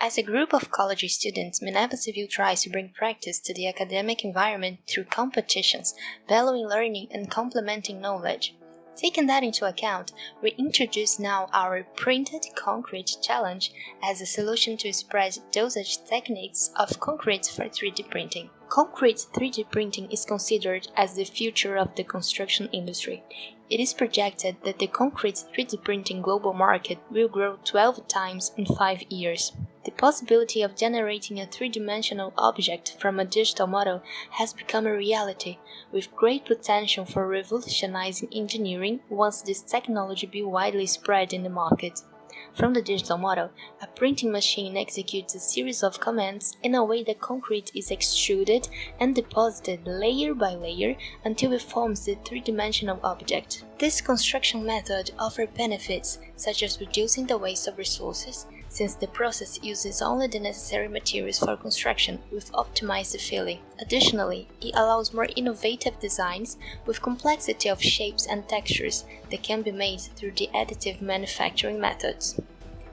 As a group of college students, Minerva Civil tries to bring practice to the academic environment through competitions, valuing learning and complementing knowledge. Taking that into account, we introduce now our PRINT3D CONCRETE challenge as a solution to spread dosage techniques of concrete for 3D printing. Concrete 3D printing is considered as the future of the construction industry. It is projected that the concrete 3D printing global market will grow 12 times in 5 years. The possibility of generating a three-dimensional object from a digital model has become a reality, with great potential for revolutionizing engineering once this technology be widely spread in the market. From the digital model, a printing machine executes a series of commands in a way that concrete is extruded and deposited layer by layer until it forms the three-dimensional object. This construction method offers benefits such as reducing the waste of resources, since the process uses only the necessary materials for construction with optimized filling. Additionally, it allows more innovative designs with complexity of shapes and textures that can be made through the additive manufacturing methods.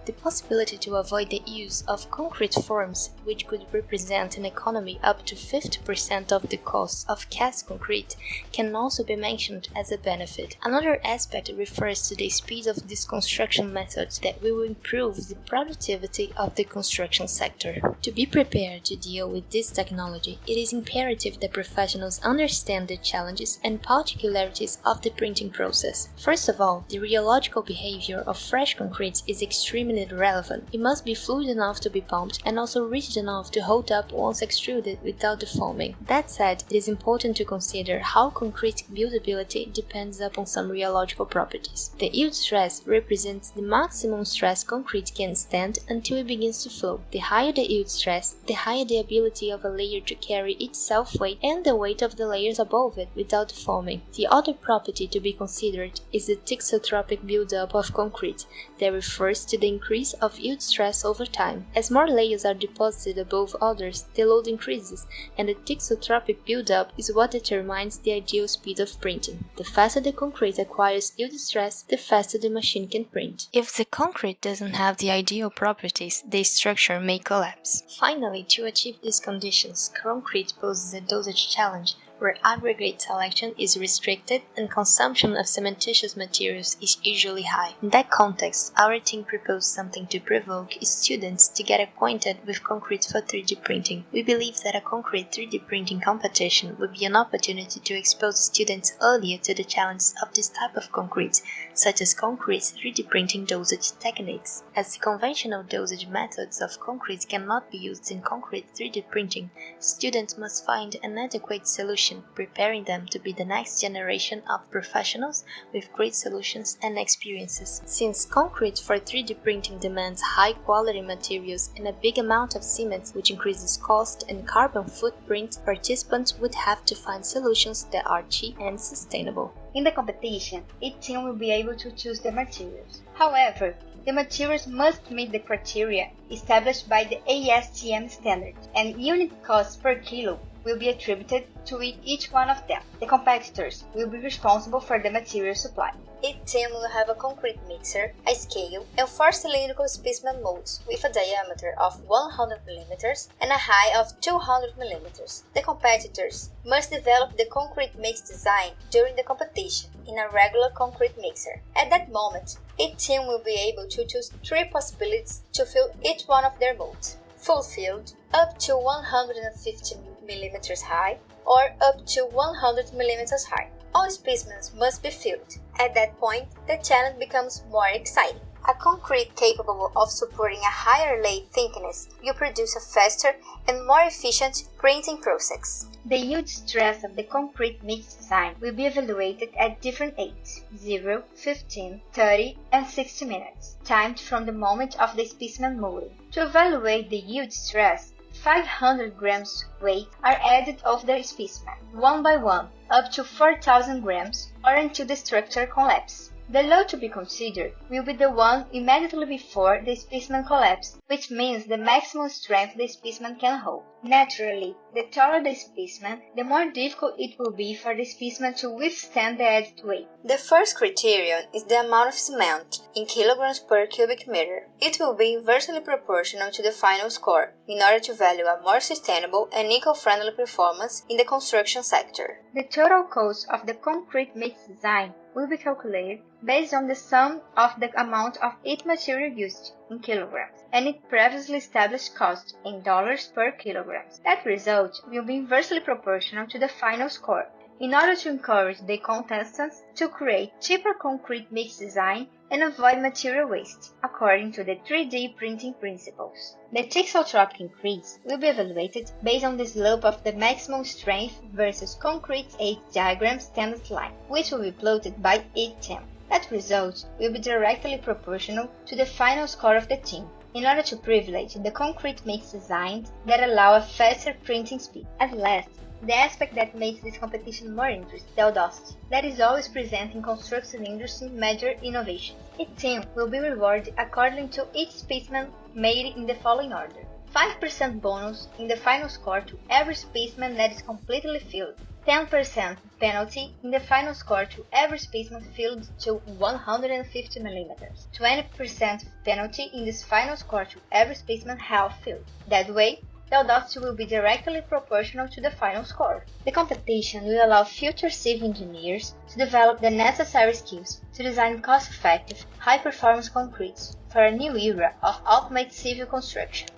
The possibility to avoid the use of concrete forms, which could represent an economy up to 50% of the cost of cast concrete, can also be mentioned as a benefit. Another aspect refers to the speed of this construction method that will improve the productivity of the construction sector. To be prepared to deal with this technology, it is imperative that professionals understand the challenges and particularities of the printing process. First of all, the rheological behavior of fresh concrete is extremely relevant. It must be fluid enough to be pumped and also rigid enough to hold up once extruded without deforming. That said, it is important to consider how concrete buildability depends upon some rheological properties. The yield stress represents the maximum stress concrete can stand until it begins to flow. The higher the yield stress, the higher the ability of a layer to carry its self-weight and the weight of the layers above it without deforming. The other property to be considered is the thixotropic buildup of concrete that refers to the increase of yield stress over time. As more layers are deposited above others, the load increases, and the thixotropic buildup is what determines the ideal speed of printing. The faster the concrete acquires yield stress, the faster the machine can print. If the concrete doesn't have the ideal properties, the structure may collapse. Finally, to achieve these conditions, concrete poses a dosage challenge where aggregate selection is restricted and consumption of cementitious materials is usually high. In that context, our team proposed something to provoke students to get acquainted with concrete for 3D printing. We believe that a concrete 3D printing competition would be an opportunity to expose students earlier to the challenges of this type of concrete, such as concrete 3D printing dosage techniques. As the conventional dosage methods of concrete cannot be used in concrete 3D printing, students must find an adequate solution, preparing them to be the next generation of professionals with great solutions and experiences. Since concrete for 3D printing demands high-quality materials and a big amount of cement, which increases cost and carbon footprint, participants would have to find solutions that are cheap and sustainable. In the competition, each team will be able to choose the materials. However, the materials must meet the criteria established by the ASTM standard, and unit cost per kilo will be attributed to each one of them. The competitors will be responsible for the material supply. Each team will have a concrete mixer, a scale, and 4 cylindrical specimen molds with a diameter of 100 mm and a height of 200 mm. The competitors must develop the concrete mix design during the competition in a regular concrete mixer. At that moment, each team will be able to choose 3 possibilities to fill each one of their molds: full filled, up to 150 mm high, or up to 100 mm high. All specimens must be filled. At that point, the challenge becomes more exciting. A concrete capable of supporting a higher lay thickness will produce a faster and more efficient printing process. The yield stress of the concrete mix design will be evaluated at different aids: 0, 15, 30, and 60 minutes, timed from the moment of the specimen molding. To evaluate the yield stress, 500 grams weight are added of the specimen, one by one, up to 4,000 grams, or until the structure collapses. The load to be considered will be the one immediately before the specimen collapse, which means the maximum strength the specimen can hold. Naturally, the taller the specimen, the more difficult it will be for the specimen to withstand the added weight. The first criterion is the amount of cement in kilograms per cubic meter. It will be inversely proportional to the final score in order to value a more sustainable and eco-friendly performance in the construction sector. The total cost of the concrete mix design will be calculated based on the sum of the amount of each material used in kilograms and its previously established cost in dollars per kilogram. That result will be inversely proportional to the final score in order to encourage the contestants to create cheaper concrete mix design and avoid material waste, according to the 3D printing principles. The thixotropic increase will be evaluated based on the slope of the maximum strength versus concrete age diagram standard line, which will be plotted by each team. That result will be directly proportional to the final score of the team, in order to privilege the concrete mix designs that allow a faster printing speed. At last, the aspect that makes this competition more interesting, the audacity, that is always present in construction industry major innovations. Each team will be rewarded according to each specimen made in the following order. 5% bonus in the final score to every specimen that is completely filled. 10% penalty in the final score to every specimen filled to 150 mm. 20% penalty in this final score to every specimen half filled. That way, the audacity will be directly proportional to the final score. The competition will allow future civil engineers to develop the necessary skills to design cost-effective, high-performance concretes for a new era of automated civil construction.